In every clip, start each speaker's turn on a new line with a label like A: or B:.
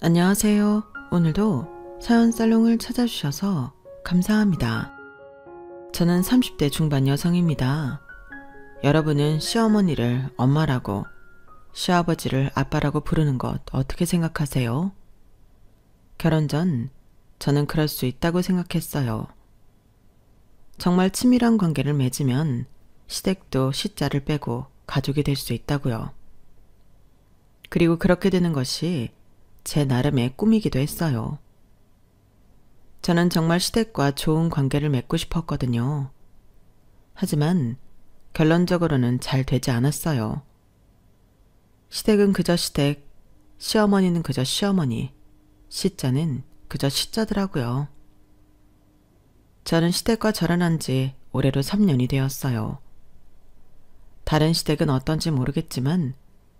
A: 안녕하세요. 오늘도 사연 살롱을 찾아주셔서 감사합니다. 저는 30대 중반 여성입니다. 여러분은 시어머니를 엄마라고, 시아버지를 아빠라고 부르는 것 어떻게 생각하세요? 결혼 전 저는 그럴 수 있다고 생각했어요. 정말 친밀한 관계를 맺으면 시댁도 시자를 빼고 가족이 될 수 있다고요. 그리고 그렇게 되는 것이 제 나름의 꿈이기도 했어요. 저는 정말 시댁과 좋은 관계를 맺고 싶었거든요. 하지만 결론적으로는 잘 되지 않았어요. 시댁은 그저 시댁, 시어머니는 그저 시어머니, 시자는 그저 시자더라고요. 저는 시댁과 결혼한 지 올해로 3년이 되었어요. 다른 시댁은 어떤지 모르겠지만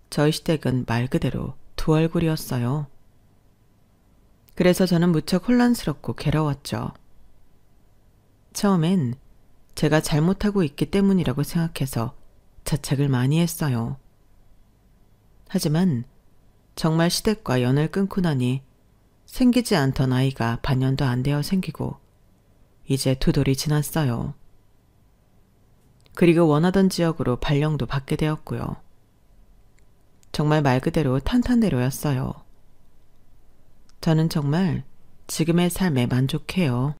A: 저희 시댁은 말 그대로 두 얼굴이었어요. 그래서 저는 무척 혼란스럽고 괴로웠죠. 처음엔 제가 잘못하고 있기 때문이라고 생각해서 자책을 많이 했어요. 하지만 정말 시댁과 연을 끊고 나니 생기지 않던 아이가 반년도 안 되어 생기고 이제 2돌이 지났어요. 그리고 원하던 지역으로 발령도 받게 되었고요. 정말 말 그대로 탄탄대로였어요. 저는 정말 지금의 삶에 만족해요.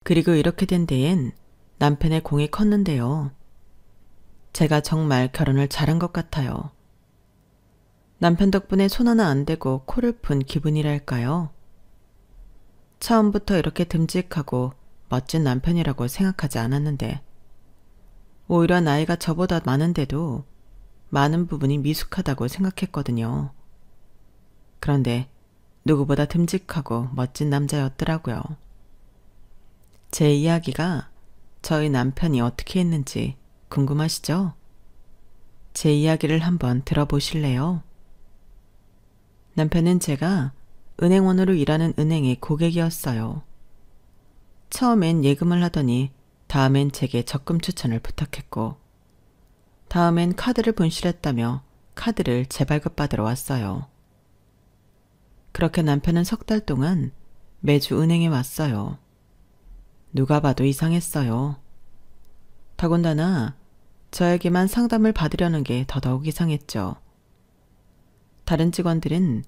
A: 그리고 이렇게 된 데엔 남편의 공이 컸는데요. 제가 정말 결혼을 잘한 것 같아요. 남편 덕분에 손 하나 안 대고 코를 푼 기분이랄까요? 처음부터 이렇게 듬직하고 멋진 남편이라고 생각하지 않았는데 오히려 나이가 저보다 많은데도 많은 부분이 미숙하다고 생각했거든요. 그런데 누구보다 듬직하고 멋진 남자였더라고요. 제 이야기가 저희 남편이 어떻게 했는지 궁금하시죠? 제 이야기를 한번 들어보실래요? 남편은 제가 은행원으로 일하는 은행의 고객이었어요. 처음엔 예금을 하더니 다음엔 제게 적금 추천을 부탁했고 다음엔 카드를 분실했다며 카드를 재발급받으러 왔어요. 그렇게 남편은 3달 동안 매주 은행에 왔어요. 누가 봐도 이상했어요. 더군다나 저에게만 상담을 받으려는 게 더더욱 이상했죠. 다른 직원들은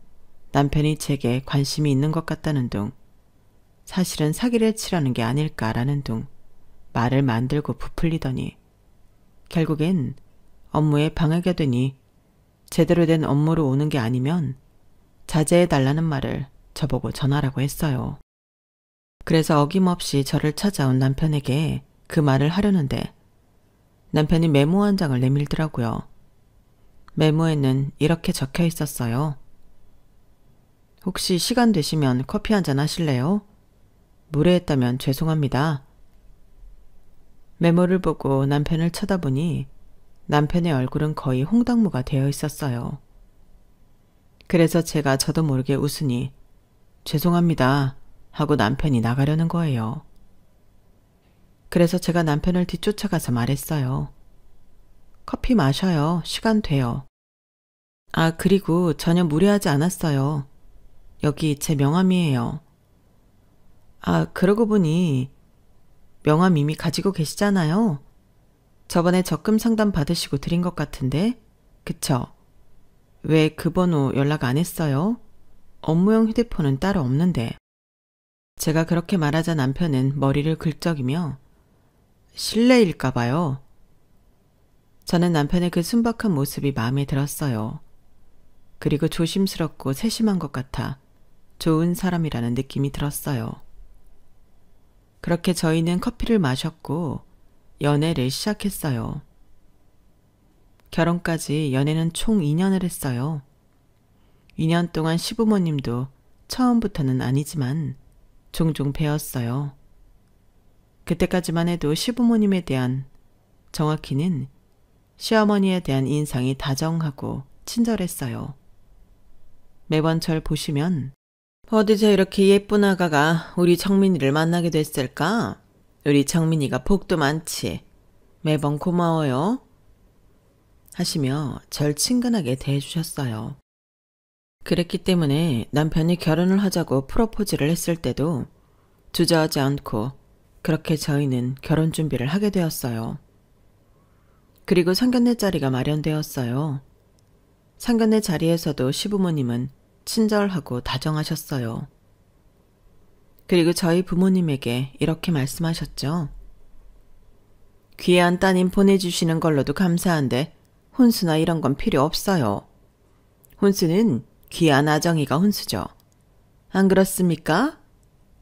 A: 남편이 제게 관심이 있는 것 같다는 둥, 사실은 사기를 치려는 게 아닐까라는 둥 말을 만들고 부풀리더니 결국엔 업무에 방해가 되니 제대로 된 업무로 오는 게 아니면 자제해달라는 말을 저보고 전하라고 했어요. 그래서 어김없이 저를 찾아온 남편에게 그 말을 하려는데 남편이 메모 한 장을 내밀더라고요. 메모에는 이렇게 적혀 있었어요. 혹시 시간 되시면 커피 한잔 하실래요? 무례했다면 죄송합니다. 메모를 보고 남편을 쳐다보니 남편의 얼굴은 거의 홍당무가 되어 있었어요. 그래서 제가 저도 모르게 웃으니 죄송합니다 하고 남편이 나가려는 거예요. 그래서 제가 남편을 뒤쫓아가서 말했어요. 커피 마셔요. 시간 돼요. 아, 그리고 전혀 무례하지 않았어요. 여기 제 명함이에요. 아, 그러고 보니 명함 이미 가지고 계시잖아요. 저번에 적금 상담 받으시고 드린 것 같은데, 그쵸? 왜 그 번호 연락 안 했어요? 업무용 휴대폰은 따로 없는데. 제가 그렇게 말하자 남편은 머리를 긁적이며 실례일까 봐요. 저는 남편의 그 순박한 모습이 마음에 들었어요. 그리고 조심스럽고 세심한 것 같아 좋은 사람이라는 느낌이 들었어요. 그렇게 저희는 커피를 마셨고 연애를 시작했어요. 결혼까지 연애는 총 2년을 했어요. 2년 동안 시부모님도 처음부터는 아니지만 종종 뵈었어요. 그때까지만 해도 시부모님에 대한, 정확히는 시어머니에 대한 인상이 다정하고 친절했어요. 매번 절 보시면 어디서 이렇게 예쁜 아가가 우리 정민이를 만나게 됐을까? 우리 정민이가 복도 많지. 매번 고마워요. 하시며 절 친근하게 대해주셨어요. 그랬기 때문에 남편이 결혼을 하자고 프로포즈를 했을 때도 주저하지 않고 그렇게 저희는 결혼 준비를 하게 되었어요. 그리고 상견례 자리가 마련되었어요. 상견례 자리에서도 시부모님은 친절하고 다정하셨어요. 그리고 저희 부모님에게 이렇게 말씀하셨죠. 귀한 따님 보내주시는 걸로도 감사한데 혼수나 이런 건 필요 없어요. 혼수는 귀한 아정이가 혼수죠. 안 그렇습니까?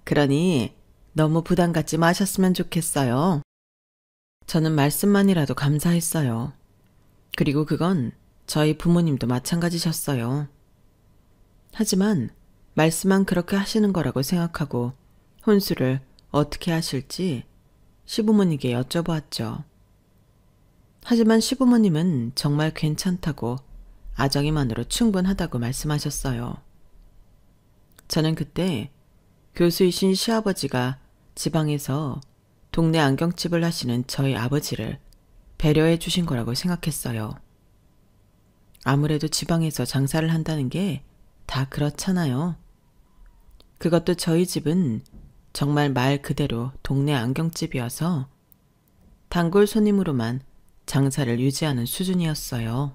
A: 그러니 너무 부담 갖지 마셨으면 좋겠어요. 저는 말씀만이라도 감사했어요. 그리고 그건 저희 부모님도 마찬가지셨어요. 하지만 말씀만 그렇게 하시는 거라고 생각하고 혼수를 어떻게 하실지 시부모님께 여쭤보았죠. 하지만 시부모님은 정말 괜찮다고 아정이만으로 충분하다고 말씀하셨어요. 저는 그때 교수이신 시아버지가 지방에서 동네 안경집을 하시는 저희 아버지를 배려해 주신 거라고 생각했어요. 아무래도 지방에서 장사를 한다는 게 다 그렇잖아요. 그것도 저희 집은 정말 말 그대로 동네 안경집이어서 단골 손님으로만 장사를 유지하는 수준이었어요.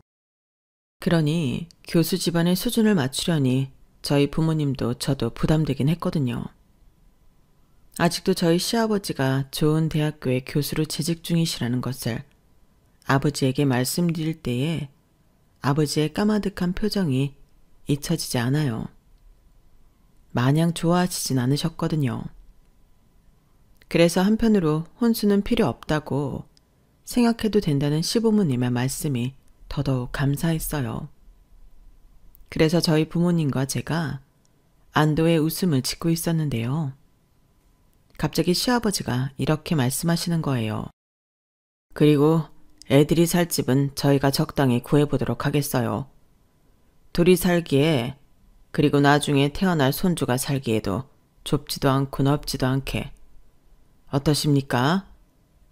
A: 그러니 교수 집안의 수준을 맞추려니 저희 부모님도 저도 부담되긴 했거든요. 아직도 저희 시아버지가 좋은 대학교의 교수로 재직 중이시라는 것을 아버지에게 말씀드릴 때에 아버지의 까마득한 표정이 잊혀지지 않아요. 마냥 좋아하시진 않으셨거든요. 그래서 한편으로 혼수는 필요 없다고 생각해도 된다는 시부모님의 말씀이 더더욱 감사했어요. 그래서 저희 부모님과 제가 안도의 웃음을 짓고 있었는데요. 갑자기 시아버지가 이렇게 말씀하시는 거예요. 그리고 애들이 살 집은 저희가 적당히 구해보도록 하겠어요. 둘이 살기에 그리고 나중에 태어날 손주가 살기에도 좁지도 않고 넓지도 않게. 어떠십니까?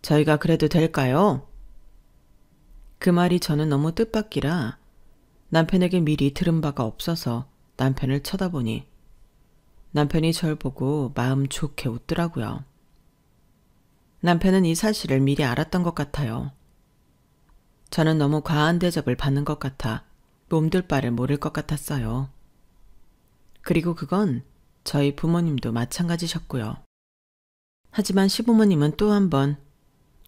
A: 저희가 그래도 될까요? 그 말이 저는 너무 뜻밖이라 남편에게 미리 들은 바가 없어서 남편을 쳐다보니 남편이 절 보고 마음 좋게 웃더라고요. 남편은 이 사실을 미리 알았던 것 같아요. 저는 너무 과한 대접을 받는 것 같아 몸둘 바를 모를 것 같았어요. 그리고 그건 저희 부모님도 마찬가지셨고요. 하지만 시부모님은 또 한 번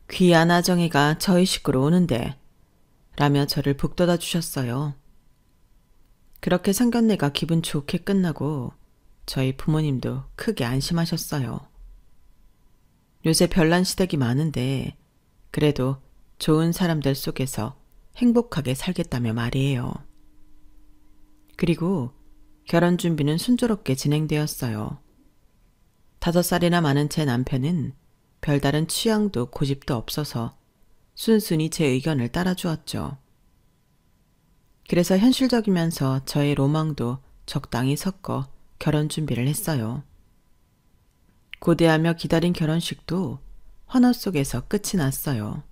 A: 귀한 아정이가 저희 식구로 오는데 라며 저를 북돋아 주셨어요. 그렇게 상견례가 기분 좋게 끝나고 저희 부모님도 크게 안심하셨어요. 요새 별난 시댁이 많은데 그래도 좋은 사람들 속에서 행복하게 살겠다며 말이에요. 그리고 결혼 준비는 순조롭게 진행되었어요. 5살이나 많은 제 남편은 별다른 취향도 고집도 없어서 순순히 제 의견을 따라주었죠. 그래서 현실적이면서 저의 로망도 적당히 섞어 결혼 준비를 했어요. 고대하며 기다린 결혼식도 환호 속에서 끝이 났어요.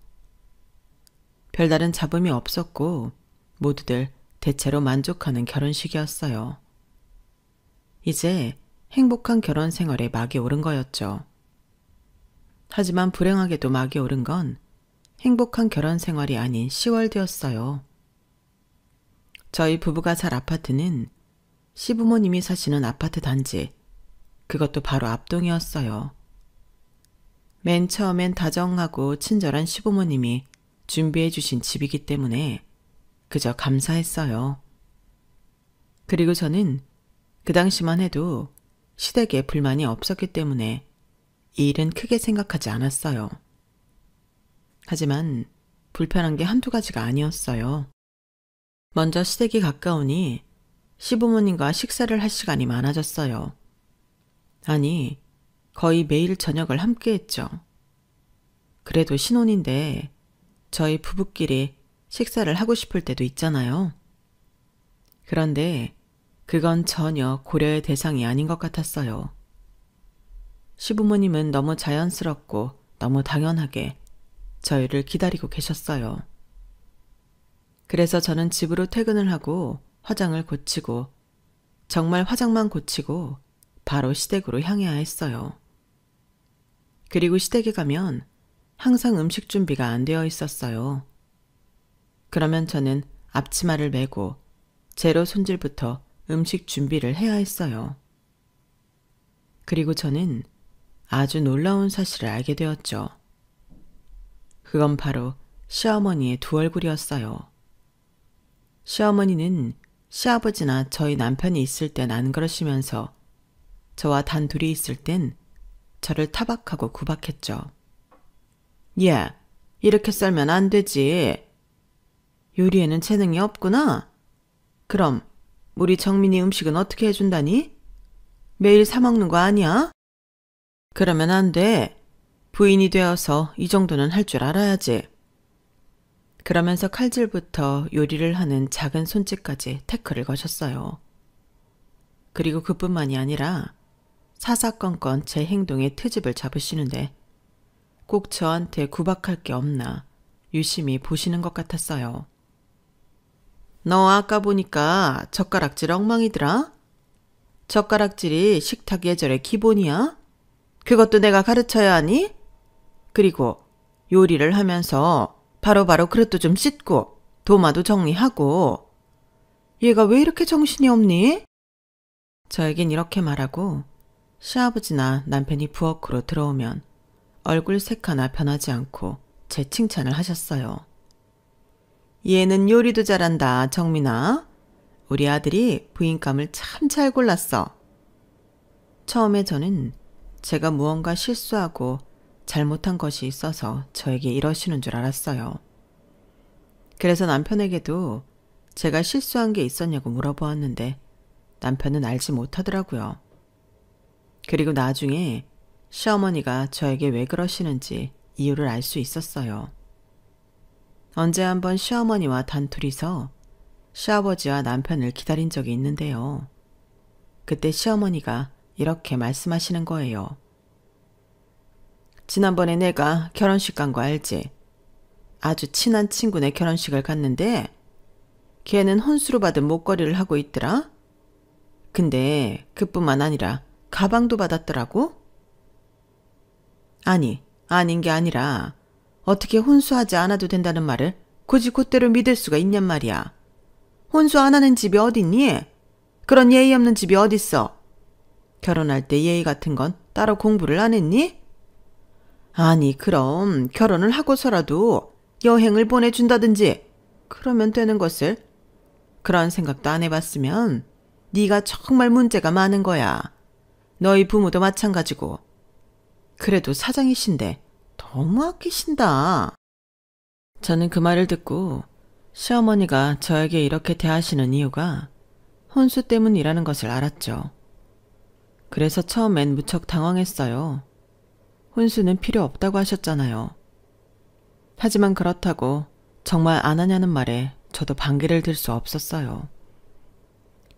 A: 별다른 잡음이 없었고 모두들 대체로 만족하는 결혼식이었어요. 이제 행복한 결혼 생활에 막이 오른 거였죠. 하지만 불행하게도 막이 오른 건 행복한 결혼 생활이 아닌 10월되었어요. 저희 부부가 살 아파트는 시부모님이 사시는 아파트 단지, 그것도 바로 앞동이었어요. 맨 처음엔 다정하고 친절한 시부모님이 준비해 주신 집이기 때문에 그저 감사했어요. 그리고 저는 그 당시만 해도 시댁에 불만이 없었기 때문에 이 일은 크게 생각하지 않았어요. 하지만 불편한 게 한두 가지가 아니었어요. 먼저 시댁이 가까우니 시부모님과 식사를 할 시간이 많아졌어요. 아니, 거의 매일 저녁을 함께 했죠. 그래도 신혼인데 저희 부부끼리 식사를 하고 싶을 때도 있잖아요. 그런데 그건 전혀 고려의 대상이 아닌 것 같았어요. 시부모님은 너무 자연스럽고 너무 당연하게 저희를 기다리고 계셨어요. 그래서 저는 집으로 퇴근을 하고 화장을 고치고 정말 화장만 고치고 바로 시댁으로 향해야 했어요. 그리고 시댁에 가면 항상 음식 준비가 안 되어 있었어요. 그러면 저는 앞치마를 메고 재료 손질부터 음식 준비를 해야 했어요. 그리고 저는 아주 놀라운 사실을 알게 되었죠. 그건 바로 시어머니의 두 얼굴이었어요. 시어머니는 시아버지나 저희 남편이 있을 땐 안 그러시면서 저와 단 둘이 있을 땐 저를 타박하고 구박했죠. 야, 이렇게 썰면 안 되지. 요리에는 재능이 없구나. 그럼 우리 정민이 음식은 어떻게 해준다니? 매일 사 먹는 거 아니야? 그러면 안 돼. 부인이 되어서 이 정도는 할 줄 알아야지. 그러면서 칼질부터 요리를 하는 작은 손짓까지 태클을 거셨어요. 그리고 그뿐만이 아니라 사사건건 제 행동에 트집을 잡으시는데 꼭 저한테 구박할 게 없나 유심히 보시는 것 같았어요. 너 아까 보니까 젓가락질 엉망이더라? 젓가락질이 식탁 예절의 기본이야? 그것도 내가 가르쳐야 하니? 그리고 요리를 하면서 바로바로 그릇도 좀 씻고 도마도 정리하고. 얘가 왜 이렇게 정신이 없니? 저에겐 이렇게 말하고 시아버지나 남편이 부엌으로 들어오면 얼굴 색 하나 변하지 않고 제 칭찬을 하셨어요. 얘는 요리도 잘한다, 정민아. 우리 아들이 부인감을 참 잘 골랐어. 처음에 저는 제가 무언가 실수하고 잘못한 것이 있어서 저에게 이러시는 줄 알았어요. 그래서 남편에게도 제가 실수한 게 있었냐고 물어보았는데 남편은 알지 못하더라고요. 그리고 나중에 시어머니가 저에게 왜 그러시는지 이유를 알 수 있었어요. 언제 한번 시어머니와 단둘이서 시아버지와 남편을 기다린 적이 있는데요. 그때 시어머니가 이렇게 말씀하시는 거예요. 지난번에 내가 결혼식 간 거 알지? 아주 친한 친구네 결혼식을 갔는데 걔는 혼수로 받은 목걸이를 하고 있더라. 근데 그뿐만 아니라 가방도 받았더라고? 아니, 아닌 게 아니라 어떻게 혼수하지 않아도 된다는 말을 굳이 그대로 믿을 수가 있냔 말이야. 혼수 안 하는 집이 어딨니? 그런 예의 없는 집이 어딨어? 결혼할 때 예의 같은 건 따로 공부를 안 했니? 아니, 그럼 결혼을 하고서라도 여행을 보내준다든지 그러면 되는 것을. 그런 생각도 안 해봤으면 네가 정말 문제가 많은 거야. 너희 부모도 마찬가지고. 그래도 사장이신데 너무 아끼신다. 저는 그 말을 듣고 시어머니가 저에게 이렇게 대하시는 이유가 혼수 때문이라는 것을 알았죠. 그래서 처음엔 무척 당황했어요. 혼수는 필요 없다고 하셨잖아요. 하지만 그렇다고 정말 안 하냐는 말에 저도 반기를 들 수 없었어요.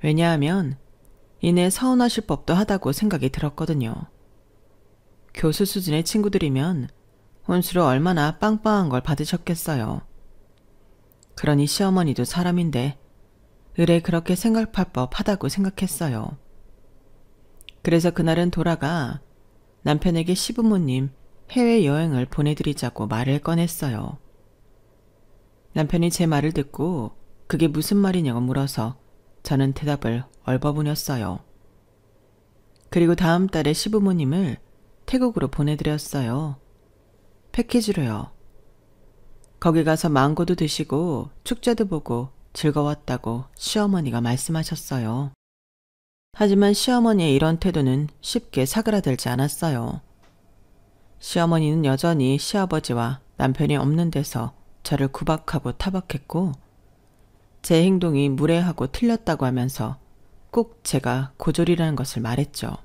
A: 왜냐하면 이내 서운하실 법도 하다고 생각이 들었거든요. 교수 수준의 친구들이면 혼수를 얼마나 빵빵한 걸 받으셨겠어요. 그러니 시어머니도 사람인데 의뢰 그렇게 생각할 법하다고 생각했어요. 그래서 그날은 돌아가 남편에게 시부모님 해외여행을 보내드리자고 말을 꺼냈어요. 남편이 제 말을 듣고 그게 무슨 말이냐고 물어서 저는 대답을 얼버무렸어요. 그리고 다음 달에 시부모님을 태국으로 보내드렸어요. 패키지로요. 거기 가서 망고도 드시고 축제도 보고 즐거웠다고 시어머니가 말씀하셨어요. 하지만 시어머니의 이런 태도는 쉽게 사그라들지 않았어요. 시어머니는 여전히 시아버지와 남편이 없는 데서 저를 구박하고 타박했고 제 행동이 무례하고 틀렸다고 하면서 꼭 제가 고졸이라는 것을 말했죠.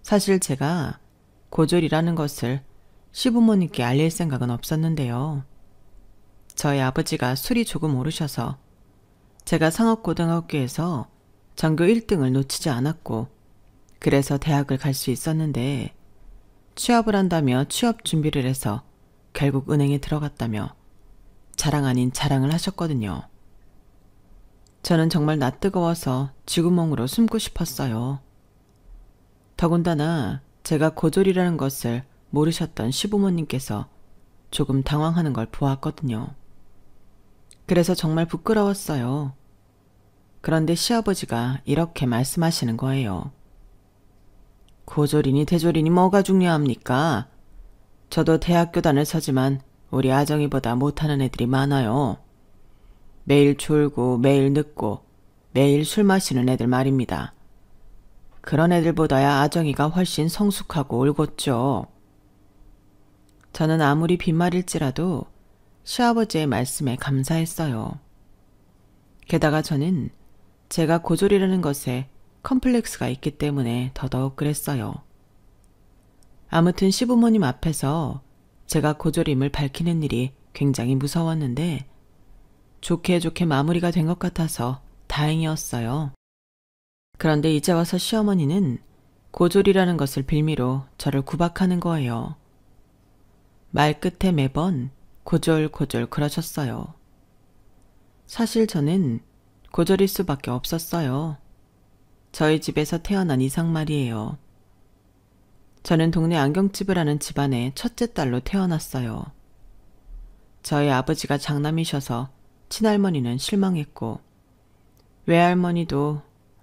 A: 사실 제가 고졸이라는 것을 시부모님께 알릴 생각은 없었는데요. 저희 아버지가 술이 조금 오르셔서 제가 상업고등학교에서 전교 1등을 놓치지 않았고 그래서 대학을 갈 수 있었는데 취업을 한다며 취업 준비를 해서 결국 은행에 들어갔다며 자랑 아닌 자랑을 하셨거든요. 저는 정말 낯뜨거워서 쥐구멍으로 숨고 싶었어요. 더군다나 제가 고졸이라는 것을 모르셨던 시부모님께서 조금 당황하는 걸 보았거든요. 그래서 정말 부끄러웠어요. 그런데 시아버지가 이렇게 말씀하시는 거예요. 고졸이니 대졸이니 뭐가 중요합니까? 저도 대학교 다녔지만 우리 아정이보다 못하는 애들이 많아요. 매일 졸고 매일 늦고 매일 술 마시는 애들 말입니다. 그런 애들보다야 아정이가 훨씬 성숙하고 올곧죠. 저는 아무리 빈말일지라도 시아버지의 말씀에 감사했어요. 게다가 저는 제가 고졸이라는 것에 컴플렉스가 있기 때문에 더더욱 그랬어요. 아무튼 시부모님 앞에서 제가 고졸임을 밝히는 일이 굉장히 무서웠는데 좋게 좋게 마무리가 된 것 같아서 다행이었어요. 그런데 이제 와서 시어머니는 고졸이라는 것을 빌미로 저를 구박하는 거예요. 말끝에 매번 고졸 그러셨어요. 사실 저는 고졸일 수밖에 없었어요. 저희 집에서 태어난 이상 말이에요. 저는 동네 안경집을 하는 집안의 첫째 딸로 태어났어요. 저희 아버지가 장남이셔서 친할머니는 실망했고 외할머니도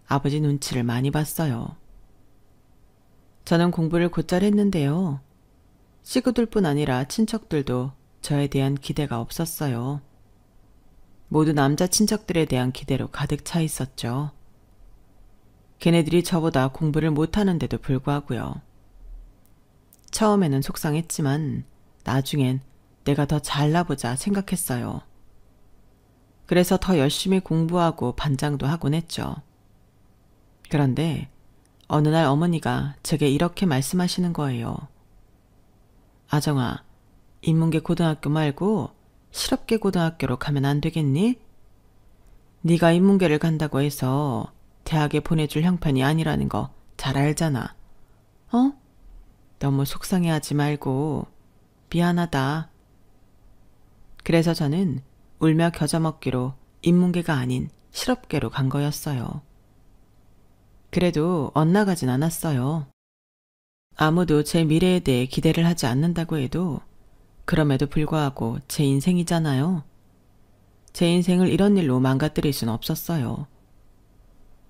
A: 아버지 눈치를 많이 봤어요. 저는 공부를 곧잘 했는데요. 식구들뿐 아니라 친척들도 저에 대한 기대가 없었어요. 모두 남자 친척들에 대한 기대로 가득 차 있었죠. 걔네들이 저보다 공부를 못하는데도 불구하고요. 처음에는 속상했지만 나중엔 내가 더 잘나보자 생각했어요. 그래서 더 열심히 공부하고 반장도 하곤 했죠. 그런데 어느 날 어머니가 제게 이렇게 말씀하시는 거예요. 아정아, 인문계 고등학교 말고 실업계 고등학교로 가면 안 되겠니? 네가 인문계를 간다고 해서 대학에 보내줄 형편이 아니라는 거 잘 알잖아. 어? 너무 속상해하지 말고 미안하다. 그래서 저는 울며 겨자 먹기로 인문계가 아닌 실업계로 간 거였어요. 그래도 엇나가진 않았어요. 아무도 제 미래에 대해 기대를 하지 않는다고 해도 그럼에도 불구하고 제 인생이잖아요. 제 인생을 이런 일로 망가뜨릴 순 없었어요.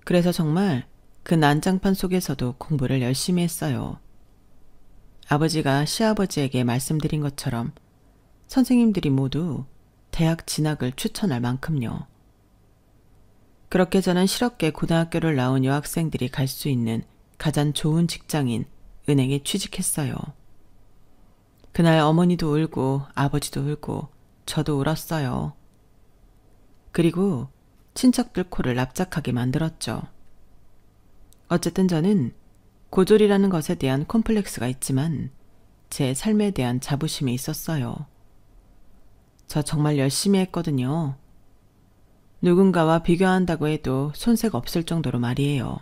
A: 그래서 정말 그 난장판 속에서도 공부를 열심히 했어요. 아버지가 시아버지에게 말씀드린 것처럼 선생님들이 모두 대학 진학을 추천할 만큼요. 그렇게 저는 실업계 고등학교를 나온 여학생들이 갈 수 있는 가장 좋은 직장인 은행에 취직했어요. 그날 어머니도 울고 아버지도 울고 저도 울었어요. 그리고 친척들 코를 납작하게 만들었죠. 어쨌든 저는 고졸이라는 것에 대한 콤플렉스가 있지만 제 삶에 대한 자부심이 있었어요. 저 정말 열심히 했거든요. 누군가와 비교한다고 해도 손색 없을 정도로 말이에요.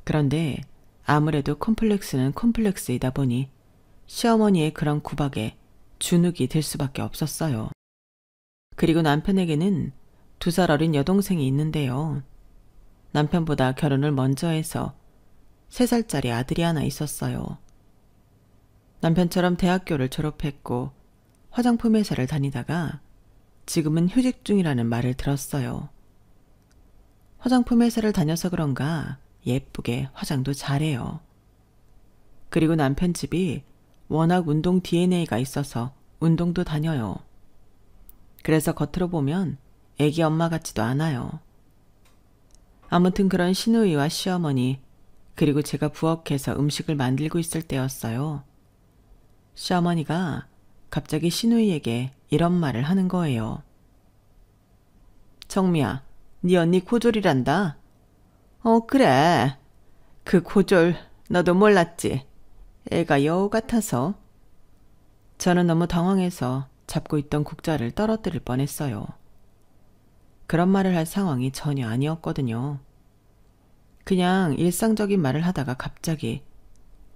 A: 그런데 아무래도 콤플렉스는 콤플렉스이다 보니 시어머니의 그런 구박에 주눅이 들 수밖에 없었어요. 그리고 남편에게는 2살 어린 여동생이 있는데요. 남편보다 결혼을 먼저 해서 3살짜리 아들이 하나 있었어요. 남편처럼 대학교를 졸업했고 화장품 회사를 다니다가 지금은 휴직 중이라는 말을 들었어요. 화장품 회사를 다녀서 그런가 예쁘게 화장도 잘해요. 그리고 남편 집이 워낙 운동 DNA가 있어서 운동도 다녀요. 그래서 겉으로 보면 애기 엄마 같지도 않아요. 아무튼 그런 시누이와 시어머니 그리고 제가 부엌에서 음식을 만들고 있을 때였어요. 시어머니가 갑자기 시누이에게 이런 말을 하는 거예요. 정미야, 네 언니 고졸이란다. 그래. 그 고졸 너도 몰랐지. 애가 여우 같아서. 저는 너무 당황해서 잡고 있던 국자를 떨어뜨릴 뻔했어요. 그런 말을 할 상황이 전혀 아니었거든요. 그냥 일상적인 말을 하다가 갑자기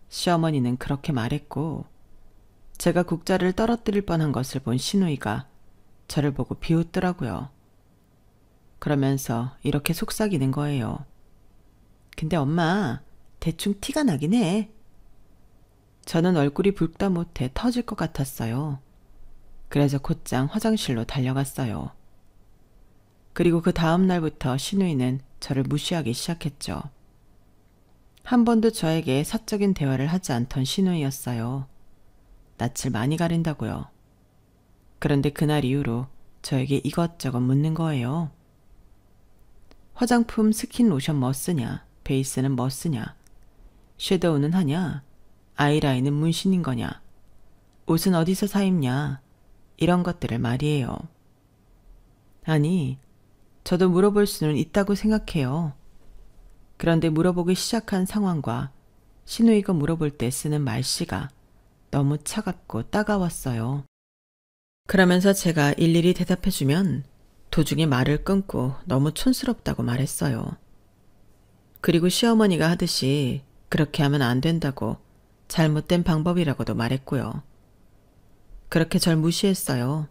A: 시어머니는 그렇게 말했고 제가 국자를 떨어뜨릴 뻔한 것을 본 시누이가 저를 보고 비웃더라고요. 그러면서 이렇게 속삭이는 거예요. 근데 엄마, 대충 티가 나긴 해. 저는 얼굴이 붉다 못해 터질 것 같았어요. 그래서 곧장 화장실로 달려갔어요. 그리고 그 다음 날부터 신우이는 저를 무시하기 시작했죠. 한 번도 저에게 사적인 대화를 하지 않던 신우이였어요. 낯을 많이 가린다고요. 그런데 그날 이후로 저에게 이것저것 묻는 거예요. 화장품 스킨 로션 뭐 쓰냐? 베이스는 뭐 쓰냐? 섀도우는 하냐? 아이라인은 문신인 거냐? 옷은 어디서 사 입냐? 이런 것들을 말이에요. 아니, 저도 물어볼 수는 있다고 생각해요. 그런데 물어보기 시작한 상황과 신우이가 물어볼 때 쓰는 말씨가 너무 차갑고 따가웠어요. 그러면서 제가 일일이 대답해주면 도중에 말을 끊고 너무 촌스럽다고 말했어요. 그리고 시어머니가 하듯이 그렇게 하면 안 된다고 잘못된 방법이라고도 말했고요. 그렇게 절 무시했어요.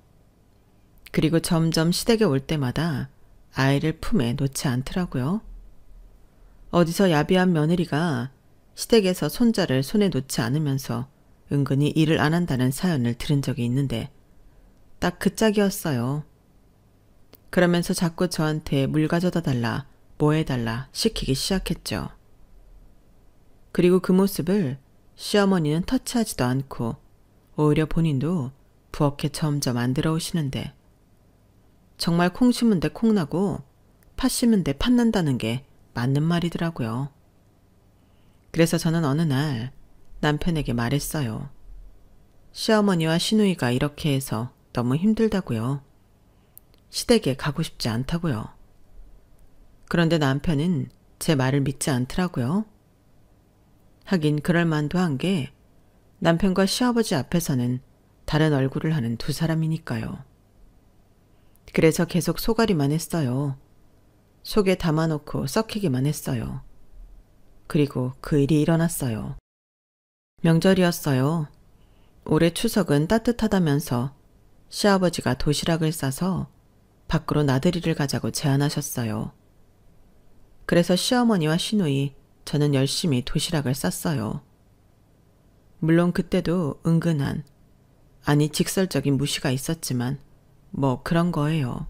A: 그리고 점점 시댁에 올 때마다 아이를 품에 놓지 않더라고요. 어디서 야비한 며느리가 시댁에서 손자를 손에 놓지 않으면서 은근히 일을 안 한다는 사연을 들은 적이 있는데 딱 그 짝이었어요. 그러면서 자꾸 저한테 물 가져다 달라, 뭐 해달라 시키기 시작했죠. 그리고 그 모습을 시어머니는 터치하지도 않고 오히려 본인도 부엌에 점점 안 들어오시는데 정말 콩 심은 데 콩 나고 팥 심은 데 팥 난다는 게 맞는 말이더라고요. 그래서 저는 어느 날 남편에게 말했어요. 시어머니와 시누이가 이렇게 해서 너무 힘들다고요. 시댁에 가고 싶지 않다고요. 그런데 남편은 제 말을 믿지 않더라고요. 하긴 그럴 만도 한 게 남편과 시아버지 앞에서는 다른 얼굴을 하는 두 사람이니까요. 그래서 계속 소가리만 했어요. 속에 담아놓고 썩히기만 했어요. 그리고 그 일이 일어났어요. 명절이었어요. 올해 추석은 따뜻하다면서 시아버지가 도시락을 싸서 밖으로 나들이를 가자고 제안하셨어요. 그래서 시어머니와 시누이, 저는 열심히 도시락을 쌌어요. 물론 그때도 은근한, 아니 직설적인 무시가 있었지만 뭐 그런 거예요.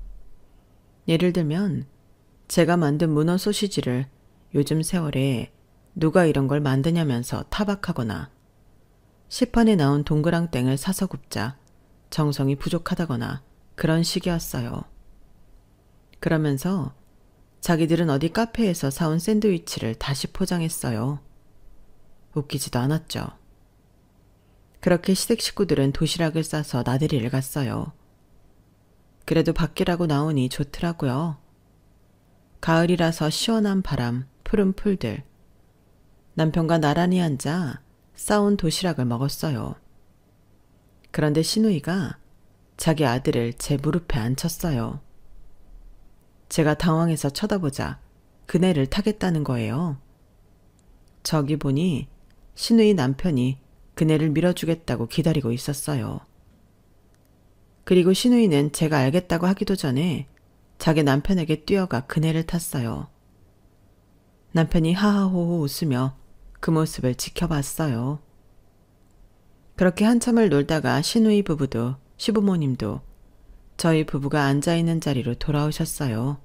A: 예를 들면 제가 만든 문어 소시지를 요즘 세월에 누가 이런 걸 만드냐면서 타박하거나 시판에 나온 동그랑땡을 사서 굽자 정성이 부족하다거나 그런 식이었어요. 그러면서 자기들은 어디 카페에서 사온 샌드위치를 다시 포장했어요. 웃기지도 않았죠. 그렇게 시댁 식구들은 도시락을 싸서 나들이를 갔어요. 그래도 밖이라고 나오니 좋더라고요. 가을이라서 시원한 바람, 푸른 풀들. 남편과 나란히 앉아 싸온 도시락을 먹었어요. 그런데 시누이가 자기 아들을 제 무릎에 앉혔어요. 제가 당황해서 쳐다보자 그네를 타겠다는 거예요. 저기 보니 시누이 남편이 그네를 밀어주겠다고 기다리고 있었어요. 그리고 시누이는 제가 알겠다고 하기도 전에 자기 남편에게 뛰어가 그네를 탔어요. 남편이 하하호호 웃으며 그 모습을 지켜봤어요. 그렇게 한참을 놀다가 시누이 부부도 시부모님도 저희 부부가 앉아있는 자리로 돌아오셨어요.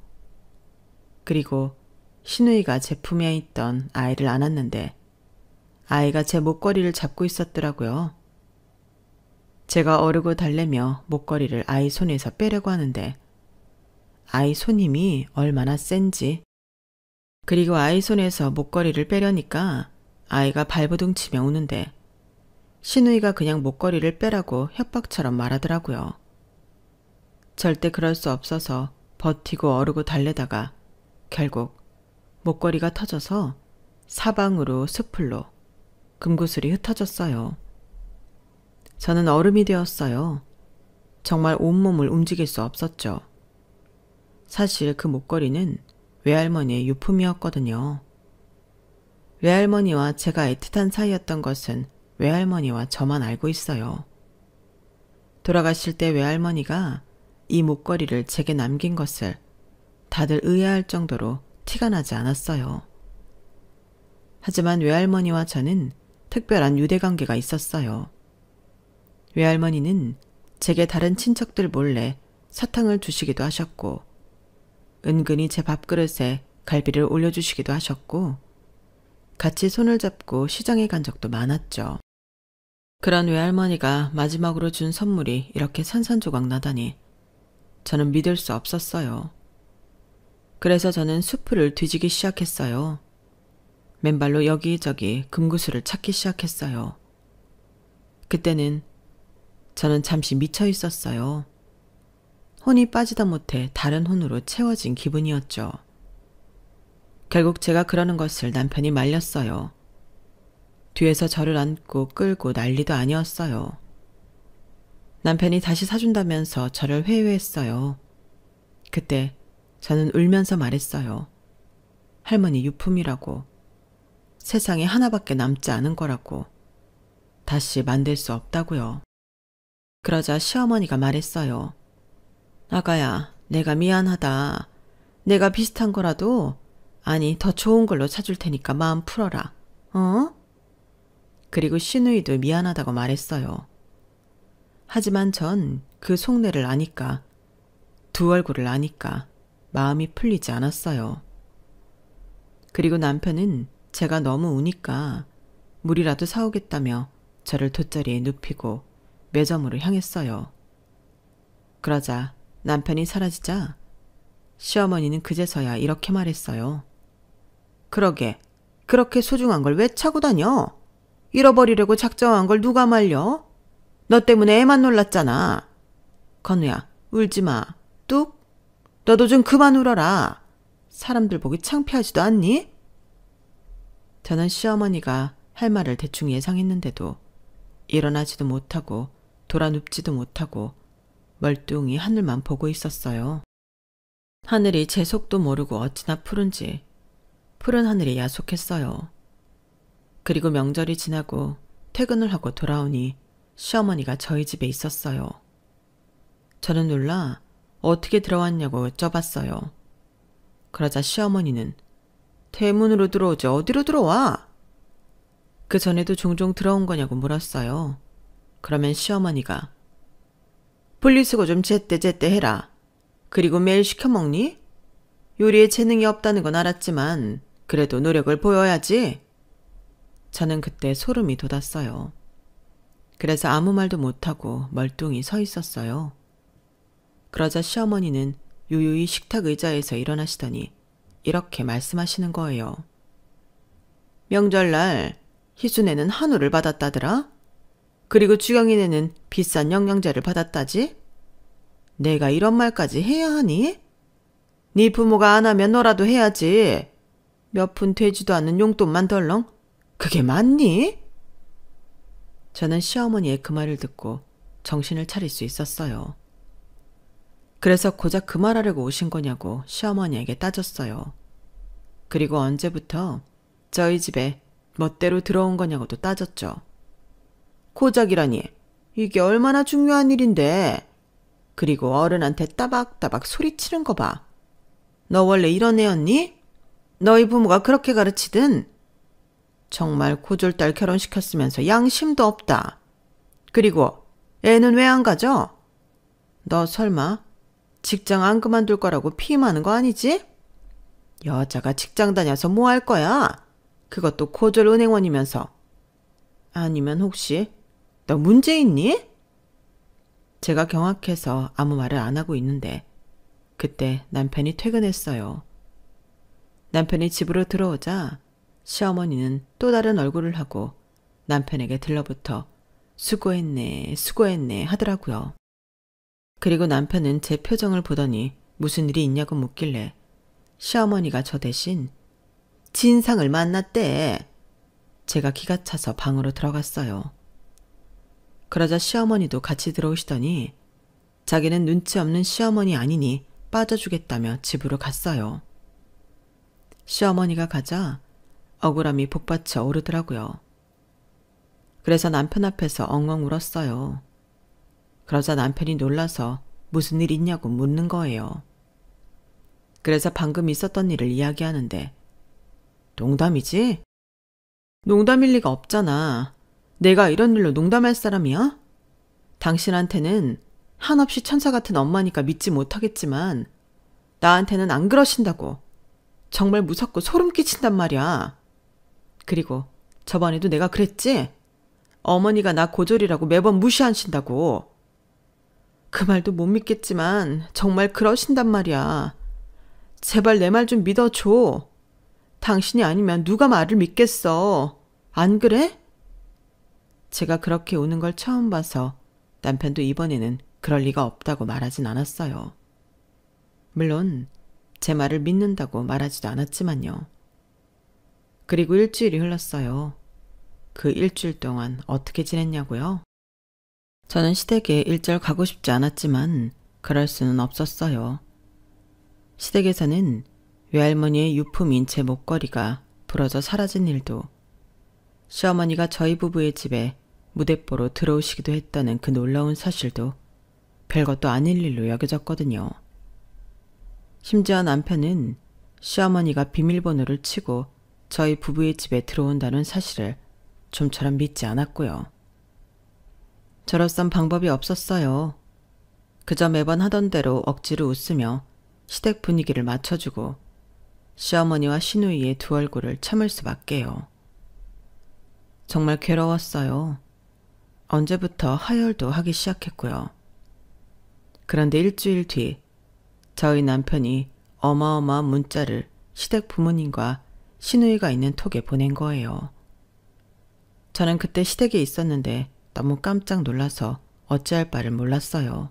A: 그리고 시누이가 제 품에 있던 아이를 안았는데 아이가 제 목걸이를 잡고 있었더라고요. 제가 어르고 달래며 목걸이를 아이 손에서 빼려고 하는데 아이 손 힘이 얼마나 센지. 그리고 아이 손에서 목걸이를 빼려니까 아이가 발버둥 치며 우는데 시누이가 그냥 목걸이를 빼라고 협박처럼 말하더라고요. 절대 그럴 수 없어서 버티고 어르고 달래다가 결국 목걸이가 터져서 사방으로 숲풀로 금구슬이 흩어졌어요. 저는 얼음이 되었어요. 정말 온몸을 움직일 수 없었죠. 사실 그 목걸이는 외할머니의 유품이었거든요. 외할머니와 제가 애틋한 사이였던 것은 외할머니와 저만 알고 있어요. 돌아가실 때 외할머니가 이 목걸이를 제게 남긴 것을 다들 의아할 정도로 티가 나지 않았어요. 하지만 외할머니와 저는 특별한 유대관계가 있었어요. 외할머니는 제게 다른 친척들 몰래 사탕을 주시기도 하셨고 은근히 제 밥그릇에 갈비를 올려주시기도 하셨고 같이 손을 잡고 시장에 간 적도 많았죠. 그런 외할머니가 마지막으로 준 선물이 이렇게 산산조각 나다니 저는 믿을 수 없었어요. 그래서 저는 수풀을 뒤지기 시작했어요. 맨발로 여기저기 금구슬을 찾기 시작했어요. 그때는 저는 잠시 미쳐 있었어요. 혼이 빠지다 못해 다른 혼으로 채워진 기분이었죠. 결국 제가 그러는 것을 남편이 말렸어요. 뒤에서 저를 안고 끌고 난리도 아니었어요. 남편이 다시 사준다면서 저를 회유했어요. 그때 저는 울면서 말했어요. 할머니 유품이라고. 세상에 하나밖에 남지 않은 거라고. 다시 만들 수 없다고요. 그러자 시어머니가 말했어요. 아가야, 내가 미안하다. 내가 비슷한 거라도 아니 더 좋은 걸로 사줄 테니까 마음 풀어라. 어? 그리고 시누이도 미안하다고 말했어요. 하지만 전 그 속내를 아니까, 두 얼굴을 아니까 마음이 풀리지 않았어요. 그리고 남편은 제가 너무 우니까 물이라도 사오겠다며 저를 돗자리에 눕히고 매점으로 향했어요. 그러자 남편이 사라지자 시어머니는 그제서야 이렇게 말했어요. 그러게, 그렇게 소중한 걸 왜 차고 다녀? 잃어버리려고 작정한 걸 누가 말려? 너 때문에 애만 놀랐잖아. 건우야, 울지 마. 뚝? 너도 좀 그만 울어라. 사람들 보기 창피하지도 않니? 저는 시어머니가 할 말을 대충 예상했는데도 일어나지도 못하고 돌아 눕지도 못하고 멀뚱히 하늘만 보고 있었어요. 하늘이 제 속도 모르고 어찌나 푸른지 푸른 하늘이 야속했어요. 그리고 명절이 지나고 퇴근을 하고 돌아오니 시어머니가 저희 집에 있었어요. 저는 놀라 어떻게 들어왔냐고 여쭤봤어요. 그러자 시어머니는 대문으로 들어오지 어디로 들어와? 그 전에도 종종 들어온 거냐고 물었어요. 그러면 시어머니가 분리수거 좀 제때제때 해라. 그리고 매일 시켜먹니? 요리에 재능이 없다는 건 알았지만 그래도 노력을 보여야지. 저는 그때 소름이 돋았어요. 그래서 아무 말도 못하고 멀뚱히 서 있었어요. 그러자 시어머니는 유유히 식탁 의자에서 일어나시더니 이렇게 말씀하시는 거예요. 명절날 희순애는 한우를 받았다더라? 그리고 주경이네는 비싼 영양제를 받았다지? 내가 이런 말까지 해야 하니? 네 부모가 안 하면 너라도 해야지. 몇 푼 되지도 않는 용돈만 덜렁? 그게 맞니? 저는 시어머니의 그 말을 듣고 정신을 차릴 수 있었어요. 그래서 고작 그 말하려고 오신 거냐고 시어머니에게 따졌어요. 그리고 언제부터 저희 집에 멋대로 들어온 거냐고도 따졌죠. 고작이라니, 이게 얼마나 중요한 일인데. 그리고 어른한테 따박따박 소리치는 거 봐. 너 원래 이런 애였니? 너희 부모가 그렇게 가르치든. 정말 고졸딸 결혼시켰으면서 양심도 없다. 그리고 애는 왜 안 가져? 너 설마 직장 안 그만둘 거라고 피임하는 거 아니지? 여자가 직장 다녀서 뭐 할 거야? 그것도 고졸 은행원이면서. 아니면 혹시 너 문제 있니? 제가 경악해서 아무 말을 안 하고 있는데 그때 남편이 퇴근했어요. 남편이 집으로 들어오자 시어머니는 또 다른 얼굴을 하고 남편에게 들러붙어 수고했네, 수고했네 하더라고요. 그리고 남편은 제 표정을 보더니 무슨 일이 있냐고 묻길래 시어머니가 저 대신 진상을 만났대. 제가 기가 차서 방으로 들어갔어요. 그러자 시어머니도 같이 들어오시더니 자기는 눈치 없는 시어머니 아니니 빠져주겠다며 집으로 갔어요. 시어머니가 가자 억울함이 복받쳐 오르더라고요. 그래서 남편 앞에서 엉엉 울었어요. 그러자 남편이 놀라서 무슨 일 있냐고 묻는 거예요. 그래서 방금 있었던 일을 이야기하는데 농담이지? 농담일 리가 없잖아. 내가 이런 일로 농담할 사람이야? 당신한테는 한없이 천사 같은 엄마니까 믿지 못하겠지만 나한테는 안 그러신다고. 정말 무섭고 소름 끼친단 말이야. 그리고 저번에도 내가 그랬지? 어머니가 나 고졸이라고 매번 무시하신다고. 그 말도 못 믿겠지만 정말 그러신단 말이야. 제발 내 말 좀 믿어줘. 당신이 아니면 누가 말을 믿겠어. 안 그래? 제가 그렇게 우는 걸 처음 봐서 남편도 이번에는 그럴 리가 없다고 말하진 않았어요. 물론 제 말을 믿는다고 말하지도 않았지만요. 그리고 일주일이 흘렀어요. 그 일주일 동안 어떻게 지냈냐고요? 저는 시댁에 일절 가고 싶지 않았지만 그럴 수는 없었어요. 시댁에서는 외할머니의 유품인 제 목걸이가 부러져 사라진 일도, 시어머니가 저희 부부의 집에 무대뽀로 들어오시기도 했다는 그 놀라운 사실도 별것도 아닐 일로 여겨졌거든요. 심지어 남편은 시어머니가 비밀번호를 치고 저희 부부의 집에 들어온다는 사실을 좀처럼 믿지 않았고요. 저로선 방법이 없었어요. 그저 매번 하던 대로 억지로 웃으며 시댁 분위기를 맞춰주고 시어머니와 시누이의 두 얼굴을 참을 수밖에요. 정말 괴로웠어요. 언제부터 하혈도 하기 시작했고요. 그런데 일주일 뒤 저희 남편이 어마어마한 문자를 시댁 부모님과 시누이가 있는 톡에 보낸 거예요. 저는 그때 시댁에 있었는데 너무 깜짝 놀라서 어찌할 바를 몰랐어요.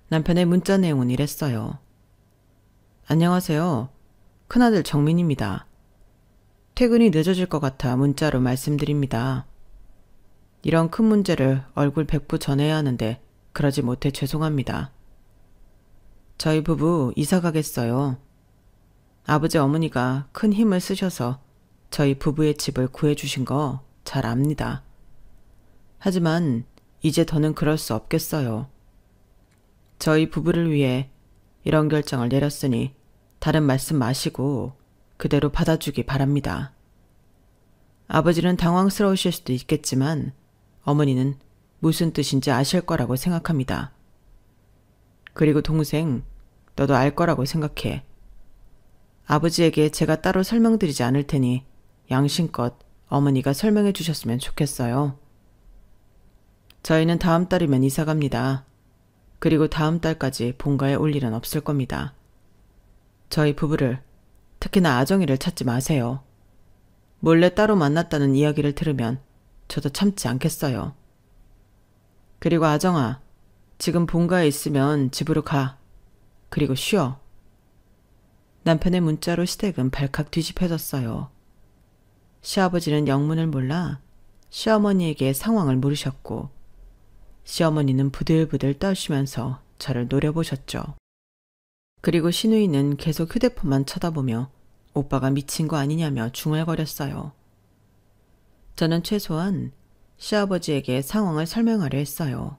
A: 남편의 문자 내용은 이랬어요. 안녕하세요. 큰아들 정민입니다. 퇴근이 늦어질 것 같아 문자로 말씀드립니다. 이런 큰 문제를 얼굴 백부 전해야 하는데 그러지 못해 죄송합니다. 저희 부부 이사 가겠어요. 아버지 어머니가 큰 힘을 쓰셔서 저희 부부의 집을 구해주신 거 잘 압니다. 하지만 이제 더는 그럴 수 없겠어요. 저희 부부를 위해 이런 결정을 내렸으니 다른 말씀 마시고 그대로 받아주기 바랍니다. 아버지는 당황스러우실 수도 있겠지만 어머니는 무슨 뜻인지 아실 거라고 생각합니다. 그리고 동생, 너도 알 거라고 생각해. 아버지에게 제가 따로 설명드리지 않을 테니 양심껏 어머니가 설명해 주셨으면 좋겠어요. 저희는 다음 달이면 이사 갑니다. 그리고 다음 달까지 본가에 올 일은 없을 겁니다. 저희 부부를, 특히나 아정이를 찾지 마세요. 몰래 따로 만났다는 이야기를 들으면 저도 참지 않겠어요. 그리고 아정아, 지금 본가에 있으면 집으로 가. 그리고 쉬어. 남편의 문자로 시댁은 발칵 뒤집혀졌어요. 시아버지는 영문을 몰라 시어머니에게 상황을 물으셨고 시어머니는 부들부들 떠시면서 저를 노려보셨죠. 그리고 시누이는 계속 휴대폰만 쳐다보며 오빠가 미친 거 아니냐며 중얼거렸어요. 저는 최소한 시아버지에게 상황을 설명하려 했어요.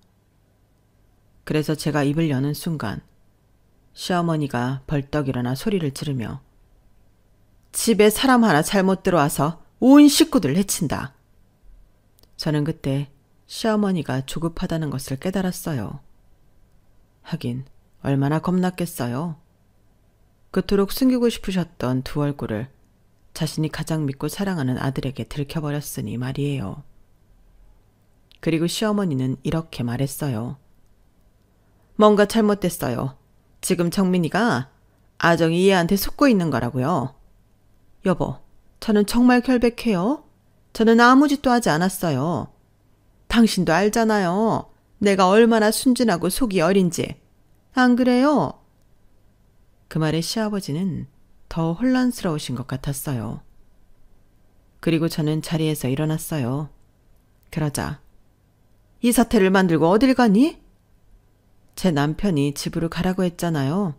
A: 그래서 제가 입을 여는 순간 시어머니가 벌떡 일어나 소리를 지르며 집에 사람 하나 잘못 들어와서 온 식구들 해친다. 저는 그때 시어머니가 조급하다는 것을 깨달았어요. 하긴 얼마나 겁났겠어요. 그토록 숨기고 싶으셨던 두 얼굴을 자신이 가장 믿고 사랑하는 아들에게 들켜버렸으니 말이에요. 그리고 시어머니는 이렇게 말했어요. 뭔가 잘못됐어요. 지금 정민이가 아정이 얘한테 속고 있는 거라고요. 여보, 저는 정말 결백해요. 저는 아무 짓도 하지 않았어요. 당신도 알잖아요. 내가 얼마나 순진하고 속이 어린지. 안 그래요? 그 말에 시아버지는 더 혼란스러우신 것 같았어요. 그리고 저는 자리에서 일어났어요. 그러자 이 사태를 만들고 어딜 가니? 제 남편이 집으로 가라고 했잖아요.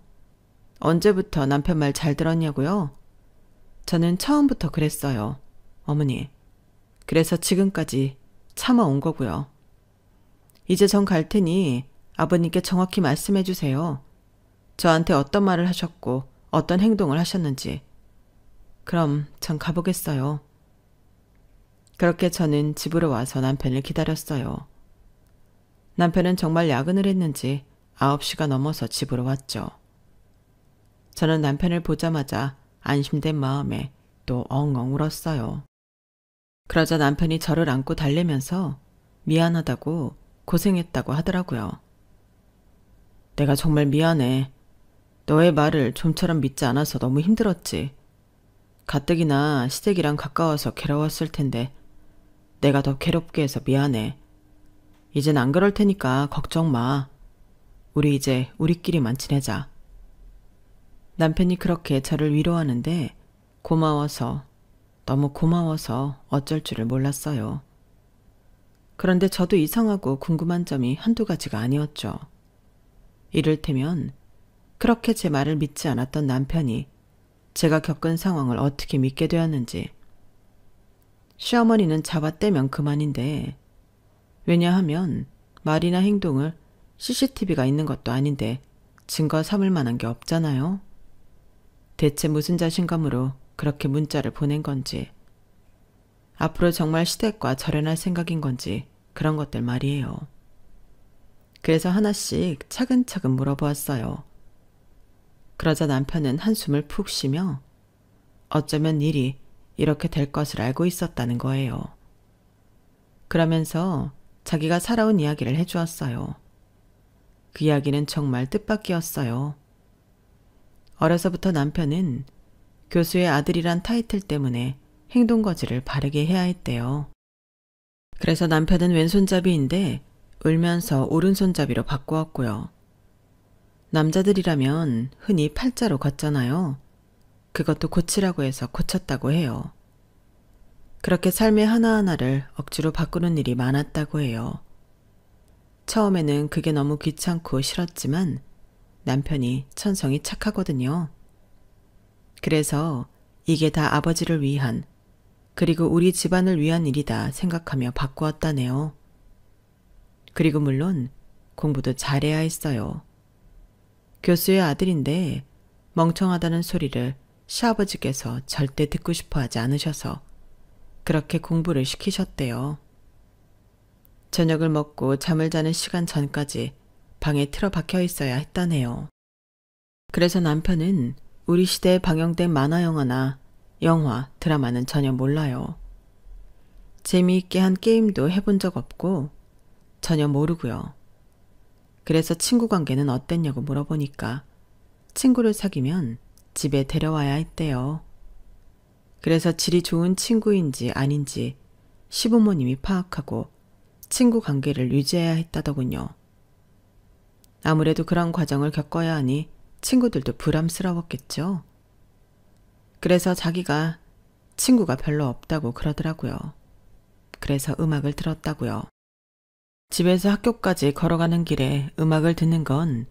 A: 언제부터 남편 말 잘 들었냐고요? 저는 처음부터 그랬어요. 어머니. 그래서 지금까지 참아온 거고요. 이제 전 갈 테니 아버님께 정확히 말씀해 주세요. 저한테 어떤 말을 하셨고 어떤 행동을 하셨는지. 그럼 전 가보겠어요. 그렇게 저는 집으로 와서 남편을 기다렸어요. 남편은 정말 야근을 했는지 9시가 넘어서 집으로 왔죠. 저는 남편을 보자마자 안심된 마음에 또 엉엉 울었어요. 그러자 남편이 저를 안고 달래면서 미안하다고 고생했다고 하더라고요. 내가 정말 미안해. 너의 말을 좀처럼 믿지 않아서 너무 힘들었지. 가뜩이나 시댁이랑 가까워서 괴로웠을 텐데 내가 더 괴롭게 해서 미안해. 이젠 안 그럴 테니까 걱정 마. 우리 이제 우리끼리만 지내자. 남편이 그렇게 저를 위로하는데 고마워서, 너무 고마워서 어쩔 줄을 몰랐어요. 그런데 저도 이상하고 궁금한 점이 한두 가지가 아니었죠. 이를테면 그렇게 제 말을 믿지 않았던 남편이 제가 겪은 상황을 어떻게 믿게 되었는지. 시어머니는 잡아떼면 그만인데, 왜냐하면 말이나 행동을 CCTV가 있는 것도 아닌데 증거 삼을 만한 게 없잖아요. 대체 무슨 자신감으로 그렇게 문자를 보낸 건지, 앞으로 정말 시댁과 절연할 생각인 건지 그런 것들 말이에요. 그래서 하나씩 차근차근 물어보았어요. 그러자 남편은 한숨을 푹 쉬며 어쩌면 일이 이렇게 될 것을 알고 있었다는 거예요. 그러면서 자기가 살아온 이야기를 해주었어요. 그 이야기는 정말 뜻밖이었어요. 어려서부터 남편은 교수의 아들이란 타이틀 때문에 행동거지를 바르게 해야 했대요. 그래서 남편은 왼손잡이인데 울면서 오른손잡이로 바꾸었고요. 남자들이라면 흔히 팔자로 걷잖아요. 그것도 고치라고 해서 고쳤다고 해요. 그렇게 삶의 하나하나를 억지로 바꾸는 일이 많았다고 해요. 처음에는 그게 너무 귀찮고 싫었지만 남편이 천성이 착하거든요. 그래서 이게 다 아버지를 위한, 그리고 우리 집안을 위한 일이다 생각하며 바꾸었다네요. 그리고 물론 공부도 잘해야 했어요. 교수의 아들인데 멍청하다는 소리를 시아버지께서 절대 듣고 싶어 하지 않으셔서 그렇게 공부를 시키셨대요. 저녁을 먹고 잠을 자는 시간 전까지 방에 틀어박혀 있어야 했다네요. 그래서 남편은 우리 시대에 방영된 만화 영화나 영화, 드라마는 전혀 몰라요. 재미있게 한 게임도 해본 적 없고 전혀 모르고요. 그래서 친구 관계는 어땠냐고 물어보니까 친구를 사귀면 집에 데려와야 했대요. 그래서 질이 좋은 친구인지 아닌지 시부모님이 파악하고 친구 관계를 유지해야 했다더군요. 아무래도 그런 과정을 겪어야 하니 친구들도 부담스러웠겠죠. 그래서 자기가 친구가 별로 없다고 그러더라고요. 그래서 음악을 들었다고요. 집에서 학교까지 걸어가는 길에 음악을 듣는 건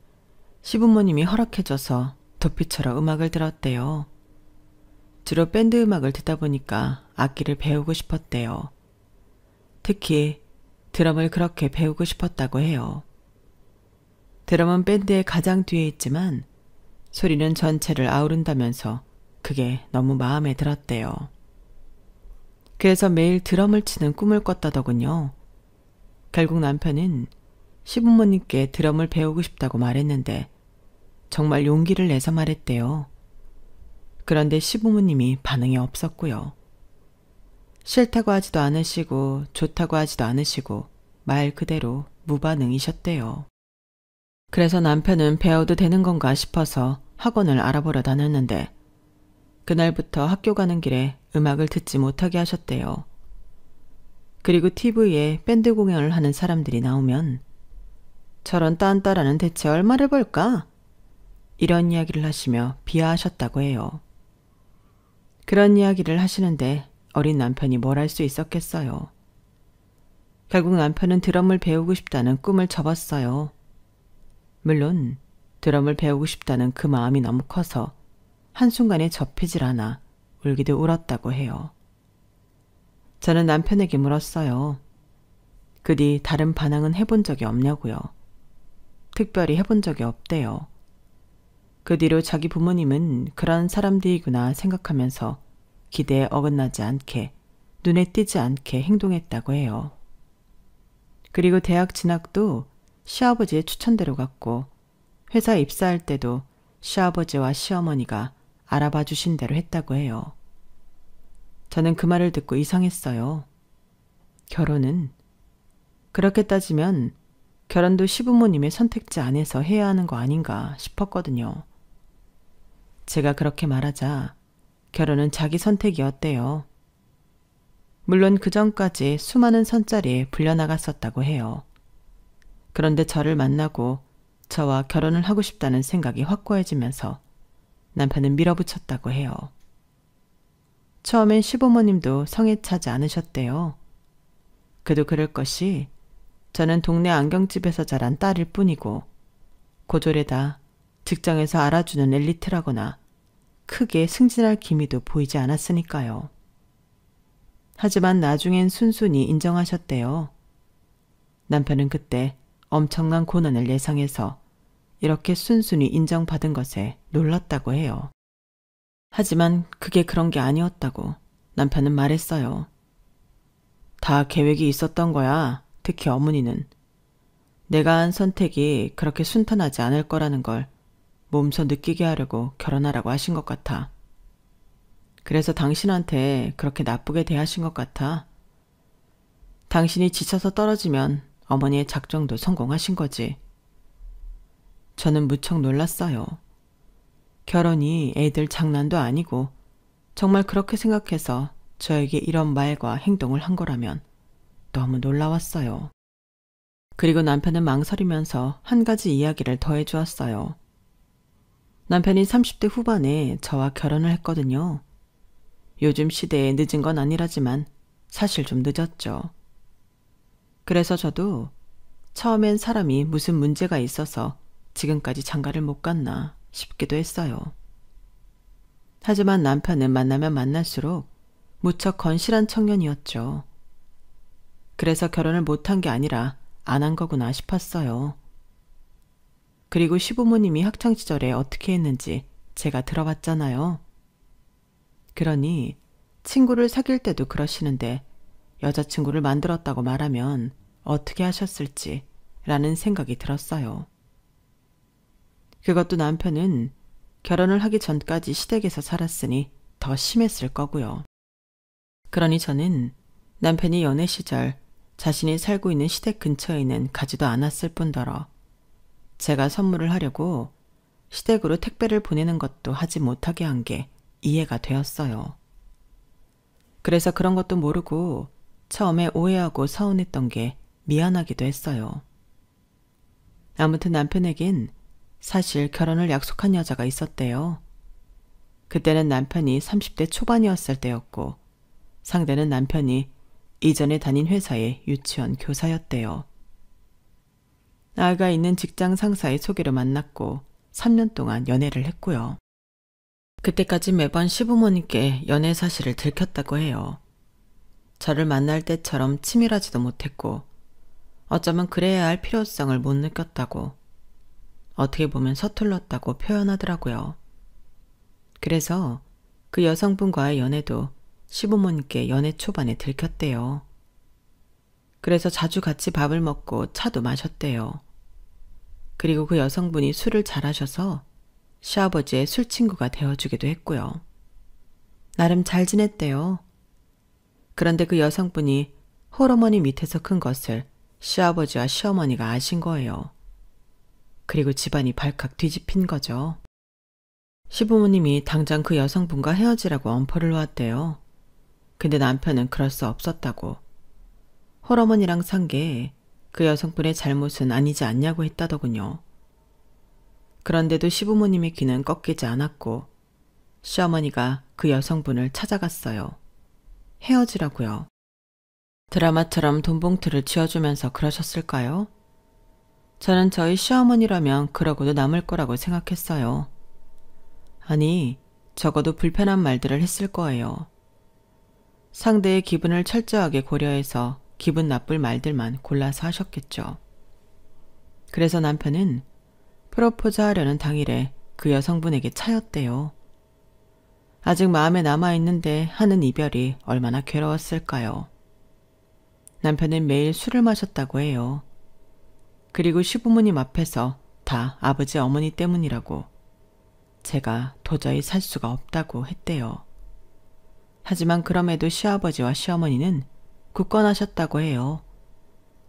A: 시부모님이 허락해줘서 도피처럼 음악을 들었대요. 주로 밴드 음악을 듣다 보니까 악기를 배우고 싶었대요. 특히 드럼을 그렇게 배우고 싶었다고 해요. 드럼은 밴드의 가장 뒤에 있지만 소리는 전체를 아우른다면서 그게 너무 마음에 들었대요. 그래서 매일 드럼을 치는 꿈을 꿨다더군요. 결국 남편은 시부모님께 드럼을 배우고 싶다고 말했는데 정말 용기를 내서 말했대요. 그런데 시부모님이 반응이 없었고요. 싫다고 하지도 않으시고 좋다고 하지도 않으시고 말 그대로 무반응이셨대요. 그래서 남편은 배워도 되는 건가 싶어서 학원을 알아보러 다녔는데 그날부터 학교 가는 길에 음악을 듣지 못하게 하셨대요. 그리고 TV에 밴드 공연을 하는 사람들이 나오면 저런 딴따라는 대체 얼마를 벌까? 이런 이야기를 하시며 비하하셨다고 해요. 그런 이야기를 하시는데 어린 남편이 뭘 할 수 있었겠어요. 결국 남편은 드럼을 배우고 싶다는 꿈을 접었어요. 물론 드럼을 배우고 싶다는 그 마음이 너무 커서 한순간에 접히질 않아 울기도 울었다고 해요. 저는 남편에게 물었어요. 그 뒤 다른 반항은 해본 적이 없냐고요. 특별히 해본 적이 없대요. 그 뒤로 자기 부모님은 그런 사람들이구나 생각하면서 기대에 어긋나지 않게, 눈에 띄지 않게 행동했다고 해요. 그리고 대학 진학도 시아버지의 추천대로 갔고, 회사 입사할 때도 시아버지와 시어머니가 알아봐 주신 대로 했다고 해요. 저는 그 말을 듣고 이상했어요. 결혼은? 그렇게 따지면 결혼도 시부모님의 선택지 안에서 해야 하는 거 아닌가 싶었거든요. 제가 그렇게 말하자 결혼은 자기 선택이었대요. 물론 그 전까지 수많은 선자리에 불려나갔었다고 해요. 그런데 저를 만나고 저와 결혼을 하고 싶다는 생각이 확고해지면서 남편은 밀어붙였다고 해요. 처음엔 시부모님도 성에 차지 않으셨대요. 그도 그럴 것이 저는 동네 안경집에서 자란 딸일 뿐이고 고졸에다 직장에서 알아주는 엘리트라거나 크게 승진할 기미도 보이지 않았으니까요. 하지만 나중엔 순순히 인정하셨대요. 남편은 그때 엄청난 고난을 예상해서 이렇게 순순히 인정받은 것에 놀랐다고 해요. 하지만 그게 그런 게 아니었다고 남편은 말했어요. 다 계획이 있었던 거야. 특히 어머니는. 내가 한 선택이 그렇게 순탄하지 않을 거라는 걸 몸소 느끼게 하려고 결혼하라고 하신 것 같아. 그래서 당신한테 그렇게 나쁘게 대하신 것 같아. 당신이 지쳐서 떨어지면 어머니의 작정도 성공하신 거지. 저는 무척 놀랐어요. 결혼이 애들 장난도 아니고 정말 그렇게 생각해서 저에게 이런 말과 행동을 한 거라면 너무 놀라웠어요. 그리고 남편은 망설이면서 한 가지 이야기를 더해 주었어요. 남편이 30대 후반에 저와 결혼을 했거든요. 요즘 시대에 늦은 건 아니라지만 사실 좀 늦었죠. 그래서 저도 처음엔 사람이 무슨 문제가 있어서 지금까지 장가를 못 갔나 싶기도 했어요. 하지만 남편은 만나면 만날수록 무척 건실한 청년이었죠. 그래서 결혼을 못한 게 아니라 안 한 거구나 싶었어요. 그리고 시부모님이 학창시절에 어떻게 했는지 제가 들어봤잖아요. 그러니 친구를 사귈 때도 그러시는데 여자친구를 만들었다고 말하면 어떻게 하셨을지 라는 생각이 들었어요. 그것도 남편은 결혼을 하기 전까지 시댁에서 살았으니 더 심했을 거고요. 그러니 저는 남편이 연애 시절 자신이 살고 있는 시댁 근처에는 가지도 않았을 뿐더러 제가 선물을 하려고 시댁으로 택배를 보내는 것도 하지 못하게 한 게 이해가 되었어요. 그래서 그런 것도 모르고 처음에 오해하고 서운했던 게 미안하기도 했어요. 아무튼 남편에겐 사실 결혼을 약속한 여자가 있었대요. 그때는 남편이 30대 초반이었을 때였고 상대는 남편이 이전에 다닌 회사의 유치원 교사였대요. 아이가 있는 직장 상사의 소개로 만났고 3년 동안 연애를 했고요. 그때까지 매번 시부모님께 연애 사실을 들켰다고 해요. 저를 만날 때처럼 치밀하지도 못했고 어쩌면 그래야 할 필요성을 못 느꼈다고, 어떻게 보면 서툴렀다고 표현하더라고요. 그래서 그 여성분과의 연애도 시부모님께 연애 초반에 들켰대요. 그래서 자주 같이 밥을 먹고 차도 마셨대요. 그리고 그 여성분이 술을 잘하셔서 시아버지의 술친구가 되어주기도 했고요. 나름 잘 지냈대요. 그런데 그 여성분이 홀어머니 밑에서 큰 것을 시아버지와 시어머니가 아신 거예요. 그리고 집안이 발칵 뒤집힌 거죠. 시부모님이 당장 그 여성분과 헤어지라고 엄포를 놓았대요. 근데 남편은 그럴 수 없었다고. 홀어머니랑 산 게 그 여성분의 잘못은 아니지 않냐고 했다더군요. 그런데도 시부모님의 귀는 꺾이지 않았고 시어머니가 그 여성분을 찾아갔어요. 헤어지라고요. 드라마처럼 돈봉투를 쥐어주면서 그러셨을까요? 저는 저희 시어머니라면 그러고도 남을 거라고 생각했어요. 아니, 적어도 불편한 말들을 했을 거예요. 상대의 기분을 철저하게 고려해서 기분 나쁠 말들만 골라서 하셨겠죠. 그래서 남편은 프로포즈 하려는 당일에 그 여성분에게 차였대요. 아직 마음에 남아있는데 하는 이별이 얼마나 괴로웠을까요? 남편은 매일 술을 마셨다고 해요. 그리고 시부모님 앞에서 다 아버지 어머니 때문이라고, 제가 도저히 살 수가 없다고 했대요. 하지만 그럼에도 시아버지와 시어머니는 굳건하셨다고 해요.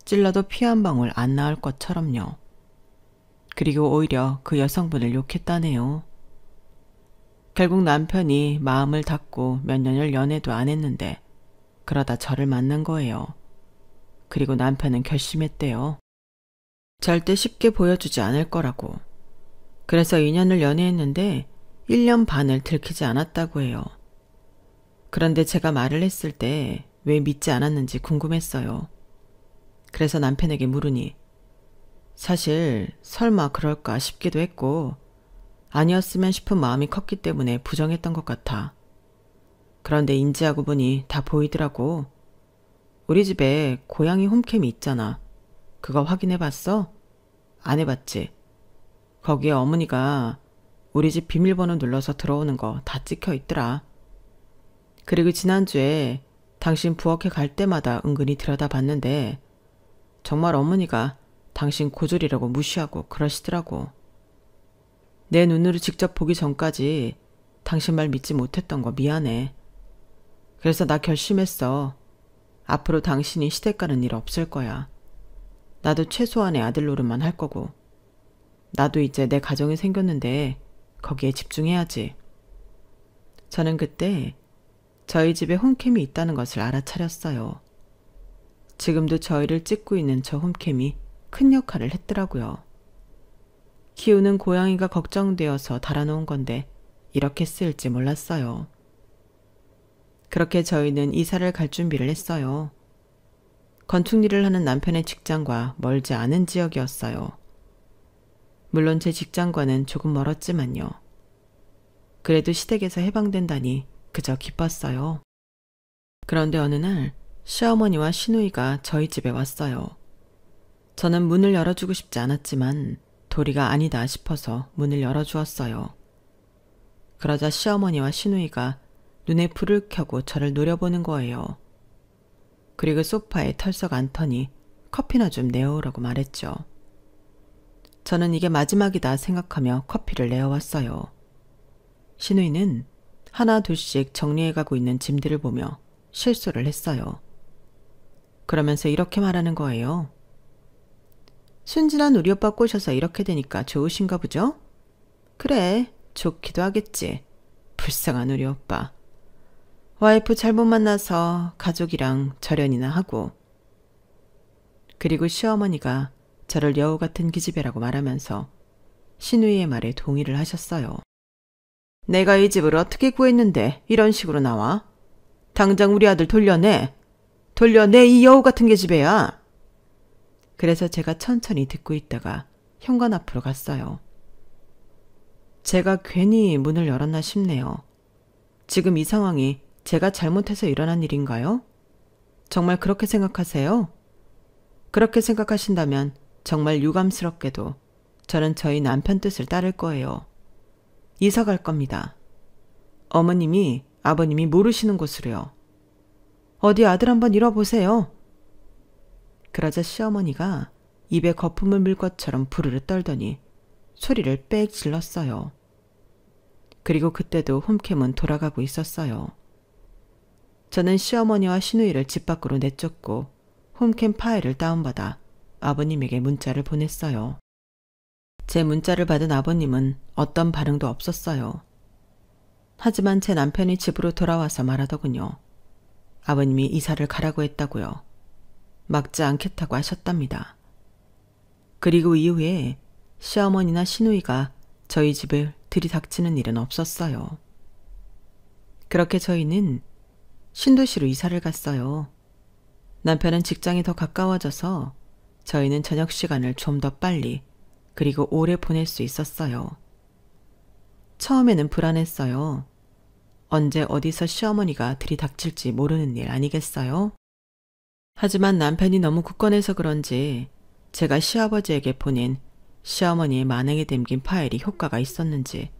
A: 찔러도 피 한 방울 안 나올 것처럼요. 그리고 오히려 그 여성분을 욕했다네요. 결국 남편이 마음을 닫고 몇 년을 연애도 안 했는데 그러다 저를 만난 거예요. 그리고 남편은 결심했대요. 절대 쉽게 보여주지 않을 거라고. 그래서 2년을 연애했는데 1년 반을 들키지 않았다고 해요. 그런데 제가 말을 했을 때 왜 믿지 않았는지 궁금했어요. 그래서 남편에게 물으니 사실 설마 그럴까 싶기도 했고 아니었으면 싶은 마음이 컸기 때문에 부정했던 것 같아. 그런데 인지하고 보니 다 보이더라고. 우리 집에 고양이 홈캠이 있잖아. 그거 확인해봤어? 안 해봤지? 거기에 어머니가 우리 집 비밀번호 눌러서 들어오는 거 다 찍혀 있더라. 그리고 지난주에 당신 부엌에 갈 때마다 은근히 들여다봤는데 정말 어머니가 당신 고졸이라고 무시하고 그러시더라고. 내 눈으로 직접 보기 전까지 당신 말 믿지 못했던 거 미안해. 그래서 나 결심했어. 앞으로 당신이 시댁 가는 일 없을 거야. 나도 최소한의 아들 노릇만 할 거고. 나도 이제 내 가정이 생겼는데 거기에 집중해야지. 저는 그때 저희 집에 홈캠이 있다는 것을 알아차렸어요. 지금도 저희를 찍고 있는 저 홈캠이 큰 역할을 했더라고요. 키우는 고양이가 걱정되어서 달아놓은 건데 이렇게 쓰일지 몰랐어요. 그렇게 저희는 이사를 갈 준비를 했어요. 건축 일을 하는 남편의 직장과 멀지 않은 지역이었어요. 물론 제 직장과는 조금 멀었지만요. 그래도 시댁에서 해방된다니 그저 기뻤어요. 그런데 어느 날 시어머니와 시누이가 저희 집에 왔어요. 저는 문을 열어주고 싶지 않았지만 도리가 아니다 싶어서 문을 열어주었어요. 그러자 시어머니와 시누이가 눈에 불을 켜고 저를 노려보는 거예요. 그리고 소파에 털썩 앉더니 커피나 좀 내어오라고 말했죠. 저는 이게 마지막이다 생각하며 커피를 내어왔어요. 시누이는 하나 둘씩 정리해가고 있는 짐들을 보며 실수를 했어요. 그러면서 이렇게 말하는 거예요. 순진한 우리 오빠 꼬셔서 이렇게 되니까 좋으신가 보죠? 그래, 좋기도 하겠지. 불쌍한 우리 오빠. 와이프 잘못 만나서 가족이랑 절연이나 하고. 그리고 시어머니가 저를 여우 같은 기집애라고 말하면서 시누이의 말에 동의를 하셨어요. 내가 이 집을 어떻게 구했는데 이런 식으로 나와? 당장 우리 아들 돌려내. 돌려내 이 여우 같은 계집애야. 그래서 제가 천천히 듣고 있다가 현관 앞으로 갔어요. 제가 괜히 문을 열었나 싶네요. 지금 이 상황이 제가 잘못해서 일어난 일인가요? 정말 그렇게 생각하세요? 그렇게 생각하신다면 정말 유감스럽게도 저는 저희 남편 뜻을 따를 거예요. 이사 갈 겁니다. 어머님이 아버님이 모르시는 곳으로요. 어디 아들 한번 잃어보세요. 그러자 시어머니가 입에 거품을 물 것처럼 부르르 떨더니 소리를 빽 질렀어요. 그리고 그때도 홈캠은 돌아가고 있었어요. 저는 시어머니와 시누이를 집 밖으로 내쫓고 홈캠 파일을 다운받아 아버님에게 문자를 보냈어요. 제 문자를 받은 아버님은 어떤 반응도 없었어요. 하지만 제 남편이 집으로 돌아와서 말하더군요. 아버님이 이사를 가라고 했다고요. 막지 않겠다고 하셨답니다. 그리고 이후에 시어머니나 시누이가 저희 집을 들이닥치는 일은 없었어요. 그렇게 저희는 신도시로 이사를 갔어요. 남편은 직장이 더 가까워져서 저희는 저녁 시간을 좀 더 빨리 그리고 오래 보낼 수 있었어요. 처음에는 불안했어요. 언제 어디서 시어머니가 들이닥칠지 모르는 일 아니겠어요? 하지만 남편이 너무 굳건해서 그런지 제가 시아버지에게 보낸 시어머니의 만행에 담긴 파일이 효과가 있었는지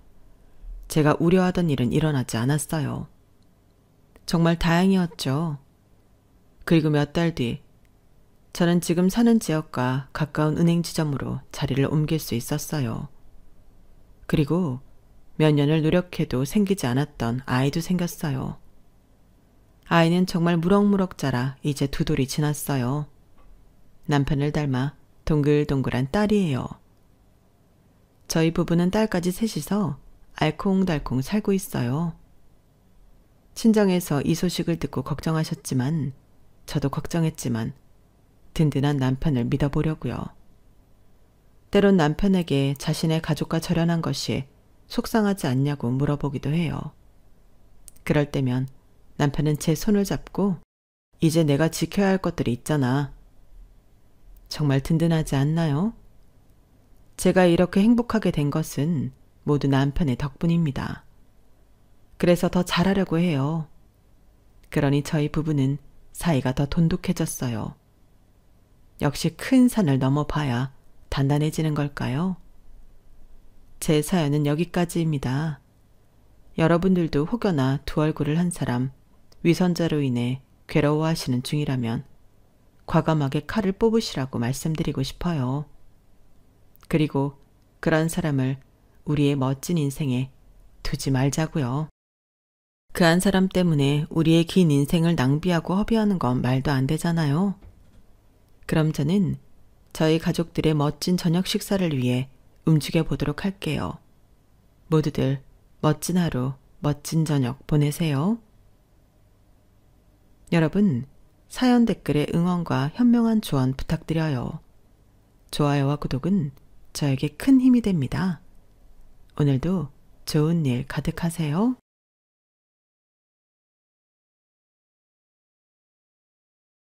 A: 제가 우려하던 일은 일어나지 않았어요. 정말 다행이었죠. 그리고 몇 달 뒤 저는 지금 사는 지역과 가까운 은행 지점으로 자리를 옮길 수 있었어요. 그리고 몇 년을 노력해도 생기지 않았던 아이도 생겼어요. 아이는 정말 무럭무럭 자라 이제 2돌이 지났어요. 남편을 닮아 동글동글한 딸이에요. 저희 부부는 딸까지 셋이서 알콩달콩 살고 있어요. 친정에서 이 소식을 듣고 걱정하셨지만 저도 걱정했지만 든든한 남편을 믿어보려고요. 때론 남편에게 자신의 가족과 절연한 것이 속상하지 않냐고 물어보기도 해요. 그럴 때면 남편은 제 손을 잡고 이제 내가 지켜야 할 것들이 있잖아. 정말 든든하지 않나요? 제가 이렇게 행복하게 된 것은 모두 남편의 덕분입니다. 그래서 더 잘하려고 해요. 그러니 저희 부부는 사이가 더 돈독해졌어요. 역시 큰 산을 넘어봐야 단단해지는 걸까요? 제 사연은 여기까지입니다. 여러분들도 혹여나 2얼굴을 한 사람, 위선자로 인해 괴로워하시는 중이라면 과감하게 칼을 뽑으시라고 말씀드리고 싶어요. 그리고 그런 사람을 우리의 멋진 인생에 두지 말자고요. 그 한 사람 때문에 우리의 긴 인생을 낭비하고 허비하는 건 말도 안 되잖아요. 그럼 저는 저희 가족들의 멋진 저녁 식사를 위해 움직여 보도록 할게요. 모두들 멋진 하루, 멋진 저녁 보내세요. 여러분, 사연 댓글에 응원과 현명한 조언 부탁드려요. 좋아요와 구독은 저에게 큰 힘이 됩니다. 오늘도 좋은 일 가득하세요.